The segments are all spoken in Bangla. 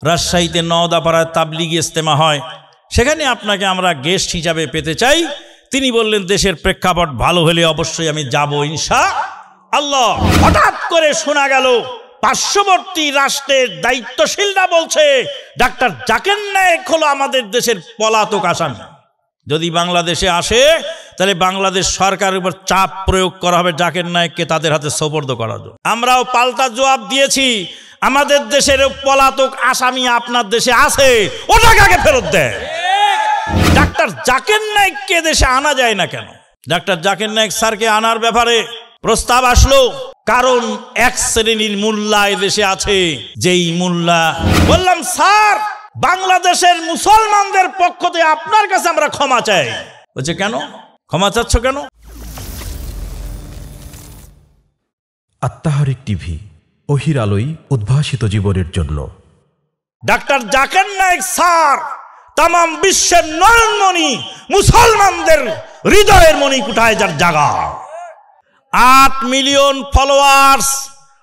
রাজশাহীতে নওদাপাড়ায় তাবলিগি ইজতেমা হয়, সেখানে আপনাকে আমরা গেস্ট হিসাবে পেতে চাই। তিনি বললেন দেশের প্রেক্ষাপট ভালো হলে অবশ্যই আমি যাব ইনশাআল্লাহ। হঠাৎ করে শোনা গেল পার্শ্ববর্তী রাষ্ট্রের দায়িত্বশীলরা বলছে ডাক্তার জাকির নায়েক হলো আমাদের দেশের পলাতক আসামি। যদি বাংলাদেশে আসে তাহলে বাংলাদেশ সরকারের উপর চাপ প্রয়োগ করা হবে জাকির নায়েককে তাদের হাতে সোপর্দ করার জন্য। আমরাও পাল্টা জবাব দিয়েছি, আমাদের দেশের পলাতক আসামি আপনার দেশে আছে, ওটাকে আগে ফেরত দেয়। ডাক্তার জাকির নায়েককে দেশে আনা যায় না কেন? ডাক্তার জাকির নায়েক স্যারকে আনার ব্যাপারে প্রস্তাব আসলো, কারণ এক শ্রেণীর মোল্লা দেশে আছে, যেই মোল্লা বললাম স্যার বাংলাদেশের মুসলমানদের পক্ষ থেকে আপনার কাছে আমরা ক্ষমা চাই। বলছে কেন ক্ষমা চাচ্ছ কেন? আত্মাহারিক টিভি, ওহির আলোয় উদ্ভাসিত জীবনের জন্য। ডাক্তার জাকির নায়েক স্যার তাম বিশ্বের নয়নমণি, মুসলমানদের হৃদয়ের মণি কুঠায় যার জায়গা। 8 মিলিয়ন ফলোয়ার্স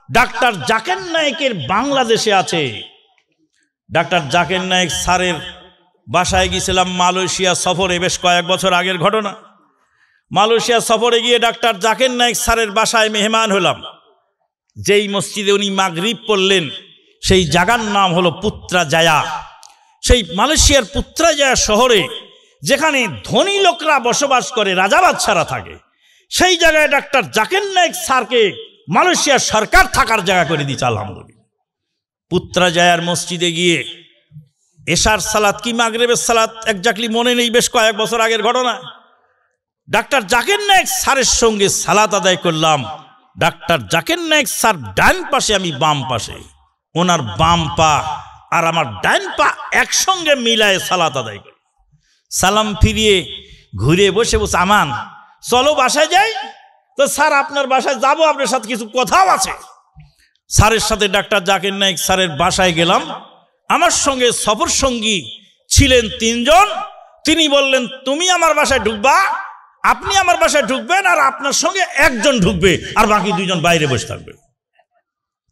ডাক্তার জাকির নায়েকের বাংলাদেশে আছে। ডাক্তার জাকির নায়েক স্যারের বাসায় গিয়েছিলাম মালয়েশিয়া সফরে, বেশ কয়েক বছর আগের ঘটনা। মালয়েশিয়া সফরে গিয়ে ডাক্তার জাকির নায়েক স্যারের বাসায় মেহমান হলাম। যেই মসজিদে উনি মাগরিব পড়লেন সেই জায়গার নাম হলো পুত্রাজায়া। সেই মালয়েশিয়ার পুত্রাজায়া শহরে যেখানে ধনী লোকরা বসবাস করে, রাজা বাদশারা থাকে, সেই জায়গায় ডাক্তার জাকির নায়েক স্যারকে মালয়েশিয়ার সরকার থাকার জায়গা করে দিচ্ছে আলহামদুলিল্লাহ। পুত্রাজায়ার মসজিদে গিয়ে এশার সালাত কি মাগরিবের সালাত একজাক্টলি মনে নেই, বেশ কয়েক বছর আগের ঘটনা। ডাক্তার জাকির নায়েক স্যারের সঙ্গে সালাত আদায় করলাম। ডাক্তার জাকির নায়েক স্যার ডান পাশে, আমি বাম পাশে। ওনার বাম পা আর আমার ডান পা একসঙ্গে মিলায়ে সালাত আদায় করি। সালাম ফিরিয়ে ঘুরে বসে বসে আমান চলো বাসায় যাই। তো স্যার আপনার বাসায় যাব, আপনার সাথে কিছু কথাও আছে। স্যারের সাথে ডাক্তার জাকির নায়েক স্যারের বাসায় গেলাম। আমার সঙ্গে সফর সঙ্গী ছিলেন 3 জন। তিনি বললেন তুমি আমার বাসায় ঢুকবা, আপনি আমার বাসায় ঢুকবেন, আর আপনার সঙ্গে 1 জন ঢুকবে, আর বাকি 2 জন বাইরে বসে থাকবে।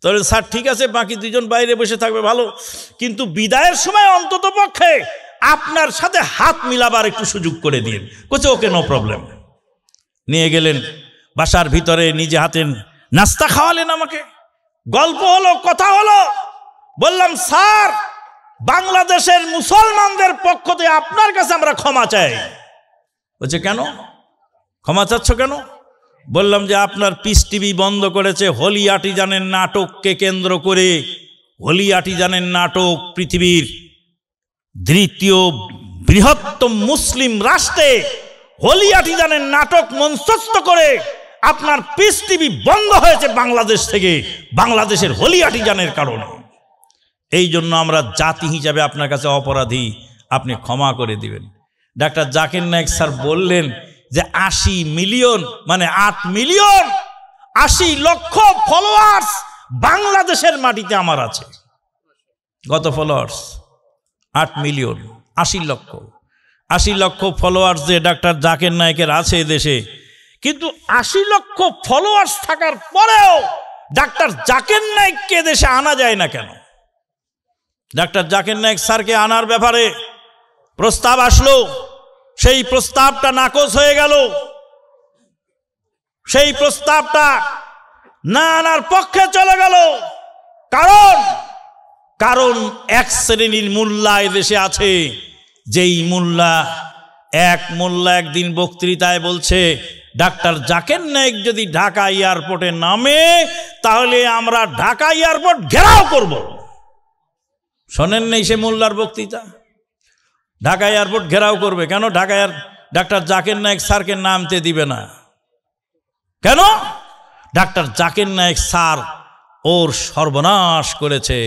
তাহলে স্যার ঠিক আছে, বাকি 2 জন বাইরে বসে থাকবে ভালো, কিন্তু বিদায়ের সময় অন্তত পক্ষে আপনার সাথে হাত মিলাবার একটু সুযোগ করে দিন। কোচে ওকে, নো প্রবলেম। নিয়ে গেলেন বাসার ভিতরে, নিজে হাতে নাস্তা খাওয়ালেন আমাকে, গল্প হলো, কথা হলো। বললাম স্যার বাংলাদেশের মুসলমানদের পক্ষ থেকে আপনার কাছে আমরা ক্ষমা চাই। বলছে কেন ক্ষমা চাচ্ছ কেন? বললাম যে আপনার পিস টিভি বন্ধ করেছে হোলি আর্টিজানের নাটককে কেন্দ্র করে। হোলি আর্টিজানের নাটক পৃথিবীর 2য় বৃহত্তম মুসলিম রাষ্ট্রে হোলি আর্টিজানের নাটক মঞ্চস্থ করে আপনার পিস টিভি বন্ধ হয়েছে বাংলাদেশ থেকে, বাংলাদেশের হোলি আর্টিজানের কারণে। এই জন্য আমরা জাতি হিসাবে আপনার কাছে অপরাধী, আপনি ক্ষমা করে দিবেন। ডাক্তার জাকির নায়েক স্যার বললেন যে 80 মিলিয়ন মানে 8 মিলিয়ন 80 লক্ষ ফলোয়ার্স বাংলাদেশের মাটিতে আমার আছে। কত ফলোয়ার্স? 8 মিলিয়ন 80 লক্ষ। 80 লক্ষ ফলোয়ার্স যে ডাক্তার জাকির নায়েকের আছে দেশে, কিন্তু 80 লক্ষ ফলোয়ার্স থাকার পরেও ডাক্তার জাকির নায়েককে দেশে আনা যায় না কেন? ডাক্তার জাকির নায়েক স্যারকে আনার ব্যাপারে প্রস্তাব আসলো, সেই প্রস্তাবটা নাকচ হয়ে গেল। সেই প্রস্তাবটা না আনার পক্ষে চলে গেল। কারণ এক শ্রেণীর মোল্লা দেশে আছে, যেই মোল্লা একদিন বক্তৃতায় বলছে ডাক্তার জাকির নায়েক যদি ঢাকা এয়ারপোর্টে নামে তাহলে আমরা ঢাকা এয়ারপোর্ট ঘেরাও করব। শোনেন নেই সে মোল্লার বক্তৃতা? ঢাকা এয়ারপোর্ট ঘেরাও করবে কেন? ডাক্তার জাকির নায়েক স্যারকে নামতে দিবে না কেন? ডাক্তার জাকির নায়েক স্যার ওর সর্বনাশ করেছে।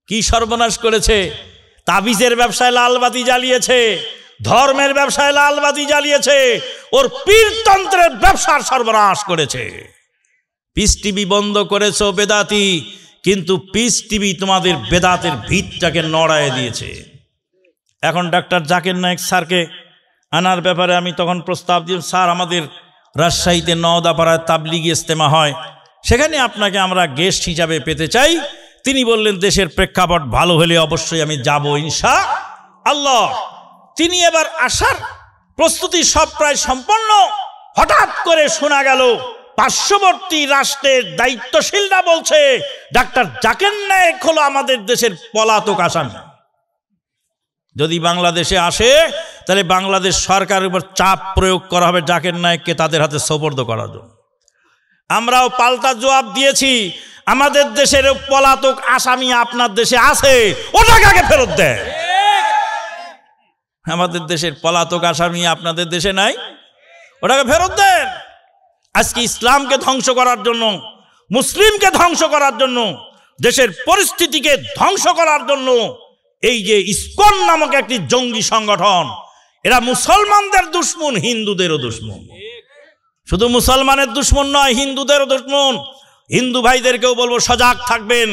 কি সর্বনাশ করেছে? তাবিজের ব্যবসায় লালবাতি জ্বালিয়েছে, ধর্মের ব্যবসায় লালবাতি জ্বালিয়েছে, ওর পীরতন্ত্রের ব্যবসার সর্বনাশ করেছে। পিস টিভি বন্ধ করেছো বেদাতি, কিন্তু পিস টিভি তোমাদের বেদাতের ভিতটাকে নড়ায় দিয়েছে। এখন ডাক্তার জাকির নায়েক স্যারকে আনার ব্যাপারে আমি তখন প্রস্তাব দিই, স্যার আমাদের রাজশাহীতে নওদাপাড়ায় তাবলিগি ইজতেমা হয়, সেখানে আপনাকে আমরা গেস্ট হিসাবে পেতে চাই। তিনি বললেন দেশের প্রেক্ষাপট ভালো হলে অবশ্যই আমি যাব ইনশাআল্লাহ। তিনি এবার আসার প্রস্তুতি সব প্রায় সম্পন্ন। হঠাৎ করে শোনা গেল পার্শ্ববর্তী রাষ্ট্রের দায়িত্বশীলরা বলছে ডাক্তার জাকির নায়েক হলো আমাদের দেশের পলাতক আসামি। যদি বাংলাদেশে আসে তাহলে বাংলাদেশ সরকারের উপর চাপ প্রয়োগ করা হবে জাকির নায়েককে তাদের হাতে সোপর্দ করার জন্য। আমরাও পাল্টা জবাব দিয়েছি, আমাদের দেশের পলাতক আসামি আপনার দেশে আছে, ওটাকে আগে ফেরত দেয়। আমাদের দেশের পলাতক আসামি আপনাদের দেশে নাই, ওটাকে ফেরত দেন। আজকে ইসলামকে ধ্বংস করার জন্য, মুসলিমকে ধ্বংস করার জন্য, দেশের পরিস্থিতিকে ধ্বংস করার জন্য এই যে ইসকন নামক একটি জঙ্গি সংগঠন, এরা মুসলমানদের দুশমন, হিন্দুদেরও দুশমন। শুধু মুসলমানের দুশমন নয়, হিন্দুদেরও দুশমন। হিন্দু ভাইদেরকেও বলবো সজাগ থাকবেন,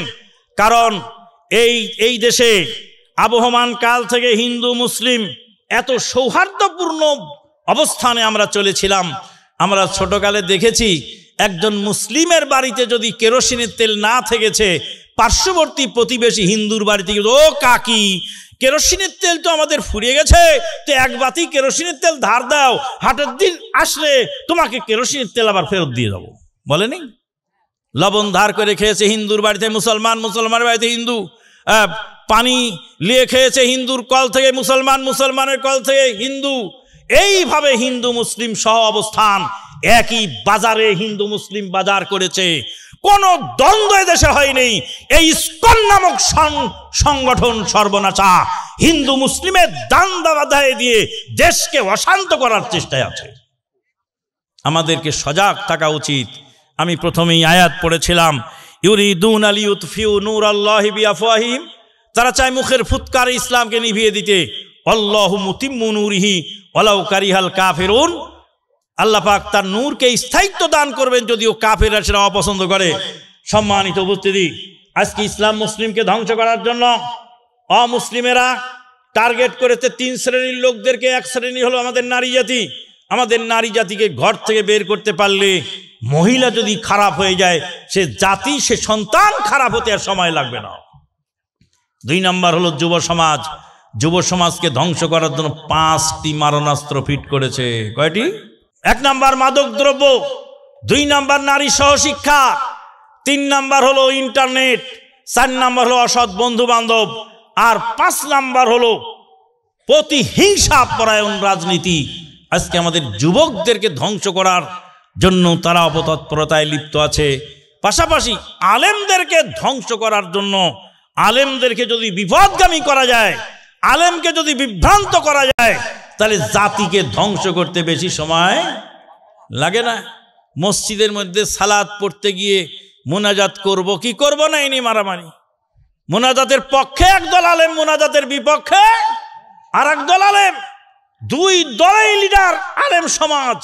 কারণ এই দেশে আবহমান কাল থেকে হিন্দু মুসলিম এত সৌহার্দ্যপূর্ণ অবস্থানে আমরা চলেছিলাম। আমরা ছোটকালে দেখেছি একজন মুসলিমের বাড়িতে যদি কেরোসিনের তেল না থেকেছে, পার্শ্ববর্তী প্রতিবেশী হিন্দুর বাড়িতে ও কাকি কেরোসিনের তেল তো আমাদের ফুরিয়ে গেছে, তো এক বাতি কেরোসিনের তেল ধার দাও, হাটের দিন আসলে তোমাকে কেরোসিনের তেল আবার ফেরত দিয়ে যাবো। বলেনি? লবণ ধার করে খেয়েছে হিন্দুর বাড়িতে মুসলমান, মুসলমানের বাড়িতে হিন্দু। পানি নিয়ে খেয়েছে হিন্দুর কল থেকে মুসলমান, মুসলমানের কল থেকে হিন্দু। এইভাবে হিন্দু মুসলিম সহ অবস্থান, একই বাজারে হিন্দু মুসলিম বাজার করেছে। কোন দ্বন্দ্ব দেশে হয়নি। এই ইসকন নামক সংগঠন সর্বনাশা হিন্দু মুসলিমের দান্দা বাধায় দিয়ে দেশকে অশান্ত করার চেষ্টায় আছে। আমাদেরকে সজাগ থাকা উচিত। আমি প্রথমেই আয়াত পড়েছিলাম, ইউরিদুন লিইউতফিউ নূরাল্লাহি বিআফওয়াহিহিম, তারা চায় মুখের ফুৎকারে ইসলামকে নিভিয়ে দিতে। আল্লাহু মুতিম্মু নূরিহি ওয়ালাউ কারিহাল কাফিরুন, আল্লাহ পাক তার নূরকে স্থায়িত্ব দান করবেন যদিও কাফেররা সেটা অপছন্দ করে। সম্মানিত উপস্থিতি, আজকে ইসলাম মুসলিমকে ধ্বংস করার জন্য অমুসলিমেরা টার্গেট করেছে তিন শ্রেণীর লোকদেরকে। এক শ্রেণী হলো আমাদের নারী জাতি। আমাদের নারী জাতিকে ঘর থেকে বের করতে পারলে, মহিলা যদি খারাপ হয়ে যায় সে জাতি, সে সন্তান খারাপ হতে আর সময় লাগবে না। দুই নাম্বার হলো যুব সমাজ। যুব সমাজকে ধ্বংস করার জন্য 5টি মারণাস্ত্র ফিট করেছে। কয়টি? 1 নাম্বার মাদক দ্রব্য, 2 নাম্বার নারী সহশিক্ষা, 3 নাম্বার হলো ইন্টারনেট, 4 নাম্বার হলো অসৎ বন্ধু বান্ধব, আর 5 নাম্বার হলো প্রতিহিংসা পরায়ণ রাজনীতি। আজকে আমাদের যুবকদেরকে ধ্বংস করার জন্য তারা অপতৎপরতায় লিপ্ত আছে। পাশাপাশি আলেমদেরকে ধ্বংস করার জন্য, আলেমদেরকে যদি বিপদগামী করা যায়, আলেমকে যদি বিভ্রান্ত করা যায়, তাহলে জাতিকে ধ্বংস করতে বেশি সময় লাগে না। মসজিদের মধ্যে সালাত পড়তে গিয়ে মুনাজাত করব কি করব না, এনি মারামারি। মুনাজাতের পক্ষে একদল আলেম, মুনাজাতের বিপক্ষে আর একদল আলেম, 2 দলের লিডার আলেম সমাজ।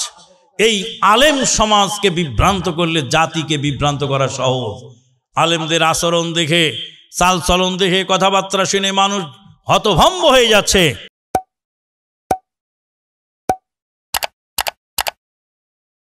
এই আলেম সমাজকে বিভ্রান্ত করলে জাতিকে বিভ্রান্ত করা সহজ। আলেমদের আচরণ দেখে, চালচলন দেখে, কথাবার্তা শুনে মানুষ হতভম্ব হয়ে যাচ্ছে।